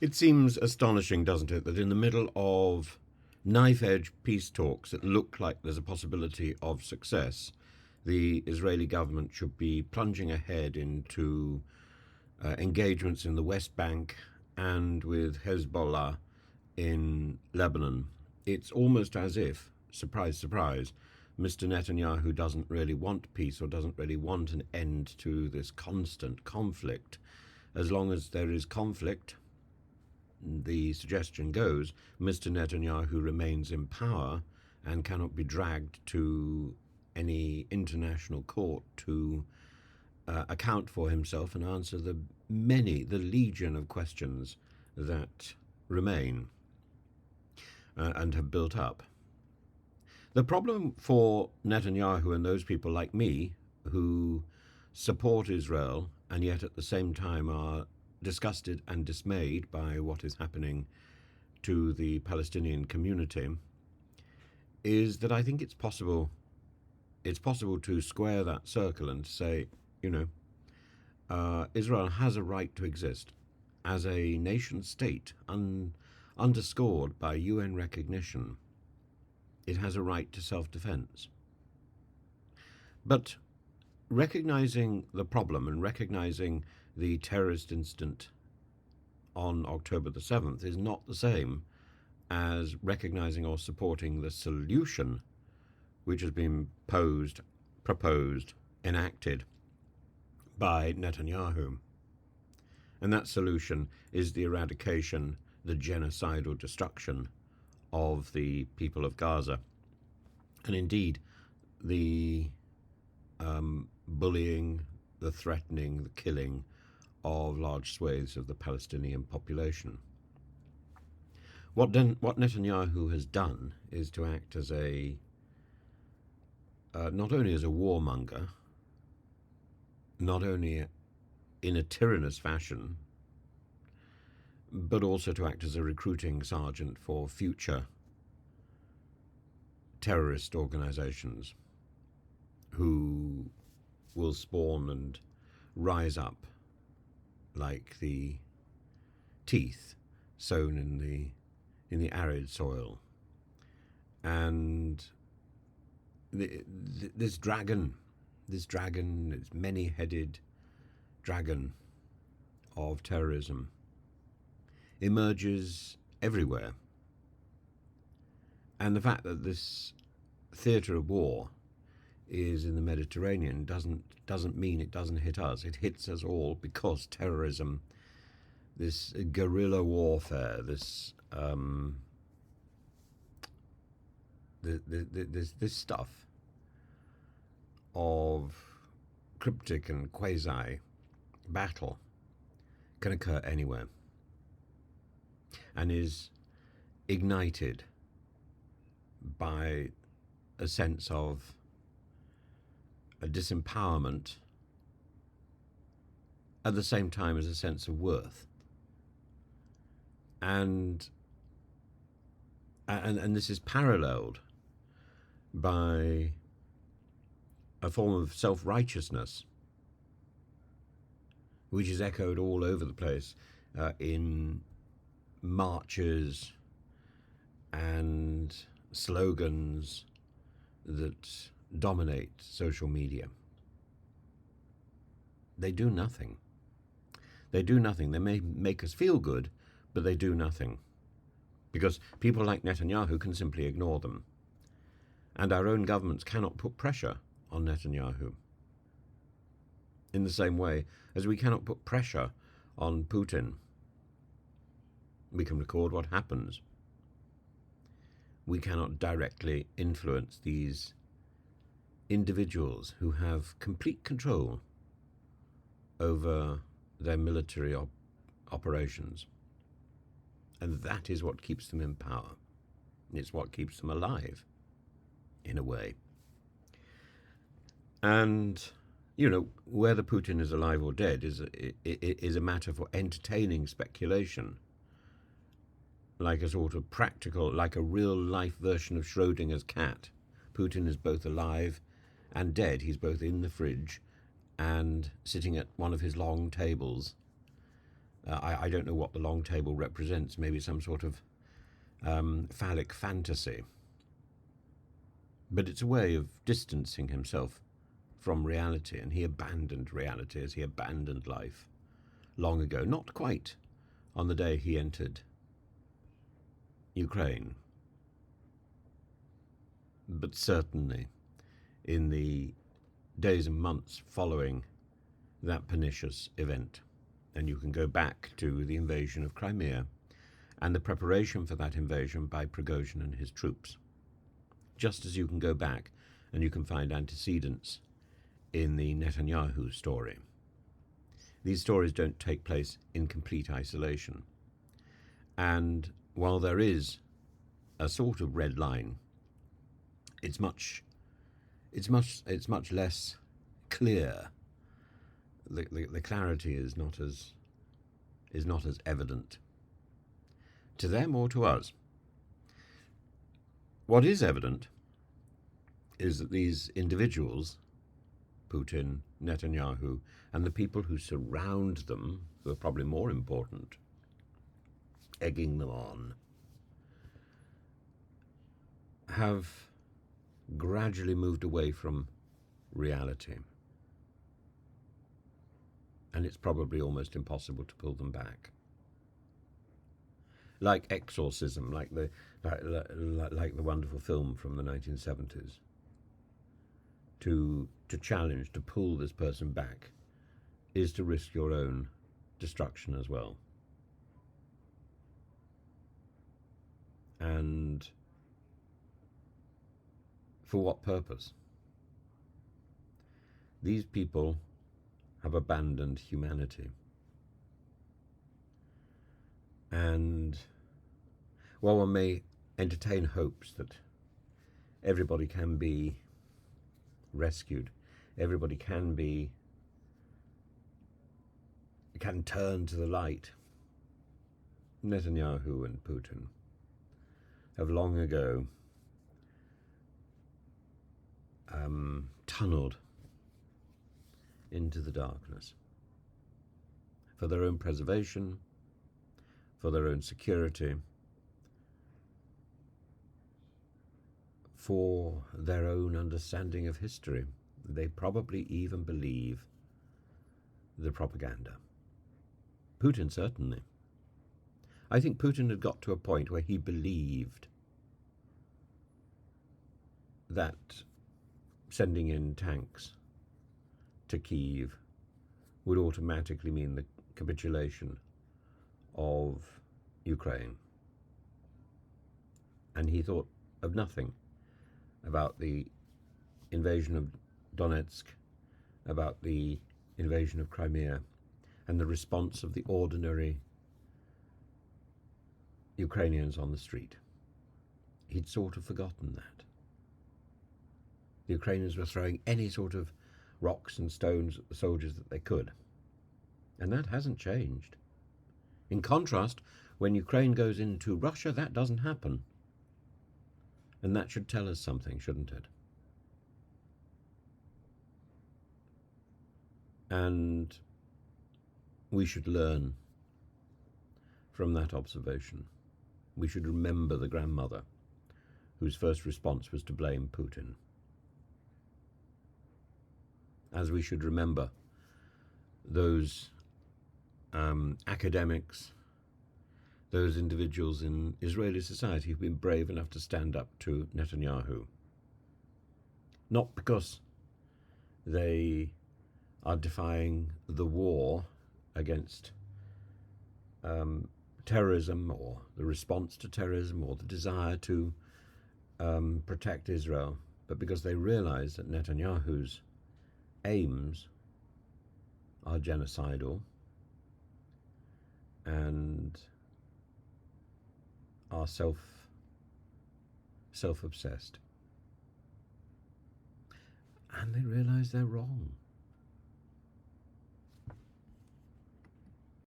It seems astonishing, doesn't it, that in the middle of knife-edge peace talks that look like there's a possibility of success, the Israeli government should be plunging ahead into engagements in the West Bank and with Hezbollah in Lebanon. It's almost as if, surprise, surprise, Mr. Netanyahu doesn't really want peace or doesn't really want an end to this constant conflict. As long as there is conflict, the suggestion goes, Mr. Netanyahu remains in power and cannot be dragged to any international court to account for himself and answer the legion of questions that remain and have built up. The problem for Netanyahu and those people like me who support Israel and yet at the same time are disgusted and dismayed by what is happening to the Palestinian community is that I think it's possible to square that circle and to say, Israel has a right to exist as a nation state underscored by UN recognition. It has a right to self-defense. But recognizing the problem and recognizing the terrorist incident on October the 7th is not the same as recognizing or supporting the solution which has been proposed, enacted by Netanyahu. And that solution is the eradication, the genocidal destruction of the people of Gaza. And indeed, the bullying, the threatening, the killing of large swathes of the Palestinian population. What Netanyahu has done is to act as not only as a warmonger, not only in a tyrannous fashion, but also to act as a recruiting sergeant for future terrorist organizations who will spawn and rise up like the teeth sown in the arid soil. And this dragon, this many-headed dragon of terrorism emerges everywhere. And the fact that this theatre of war is in the Mediterranean doesn't mean it doesn't hit us. It hits us all because terrorism, this guerrilla warfare, this this stuff of cryptic and quasi battle can occur anywhere and is ignited by a sense of a disempowerment at the same time as a sense of worth. And this is paralleled by a form of self-righteousness which is echoed all over the place in marches and slogans that dominate social media. They do nothing. They do nothing. They may make us feel good, but they do nothing. Because people like Netanyahu can simply ignore them. And our own governments cannot put pressure on Netanyahu. In the same way as we cannot put pressure on Putin. We can record what happens. We cannot directly influence these individuals who have complete control over their military operations. And that is what keeps them in power. It's what keeps them alive, in a way. And, whether Putin is alive or dead is a matter for entertaining speculation. Like a sort of practical, like a real-life version of Schrodinger's cat. Putin is both alive and dead. He's both in the fridge and sitting at one of his long tables I don't know what the long table represents, maybe some sort of phallic fantasy. But it's a way of distancing himself from reality, and he abandoned reality as he abandoned life long ago. Not quite on the day he entered Ukraine, but certainly in the days and months following that pernicious event. And you can go back to the invasion of Crimea and the preparation for that invasion by Prigozhin and his troops, just as you can go back and you can find antecedents in the Netanyahu story. These stories don't take place in complete isolation. And while there is a sort of red line, it's much less clear. The clarity is not as evident to them or to us. What is evident is that these individuals, Putin, Netanyahu, and the people who surround them, who are probably more important, egging them on, have gradually moved away from reality. And it's probably almost impossible to pull them back. Like exorcism, like the wonderful film from the 1970s. To challenge, to pull this person back, is to risk your own destruction as well. And for what purpose? These people have abandoned humanity. And while one may entertain hopes that everybody can be rescued, everybody can turn to the light, Netanyahu and Putin have long ago tunneled into the darkness for their own preservation, for their own security, for their own understanding of history. They probably even believe the propaganda. Putin certainly. I think Putin had got to a point where he believed that sending in tanks to Kyiv would automatically mean the capitulation of Ukraine. And he thought of nothing about the invasion of Donetsk, about the invasion of Crimea, and the response of the ordinary Ukrainians on the street. He'd sort of forgotten that. The Ukrainians were throwing any sort of rocks and stones at the soldiers that they could. And that hasn't changed. In contrast, when Ukraine goes into Russia, that doesn't happen. And that should tell us something, shouldn't it? And we should learn from that observation. We should remember the grandmother whose first response was to blame Putin. As we should remember those academics, those individuals in Israeli society who've been brave enough to stand up to Netanyahu. Not because they are defying the war against terrorism or the response to terrorism or the desire to protect Israel, but because they realize that Netanyahu's aims are genocidal and are self-obsessed. And they realize they're wrong.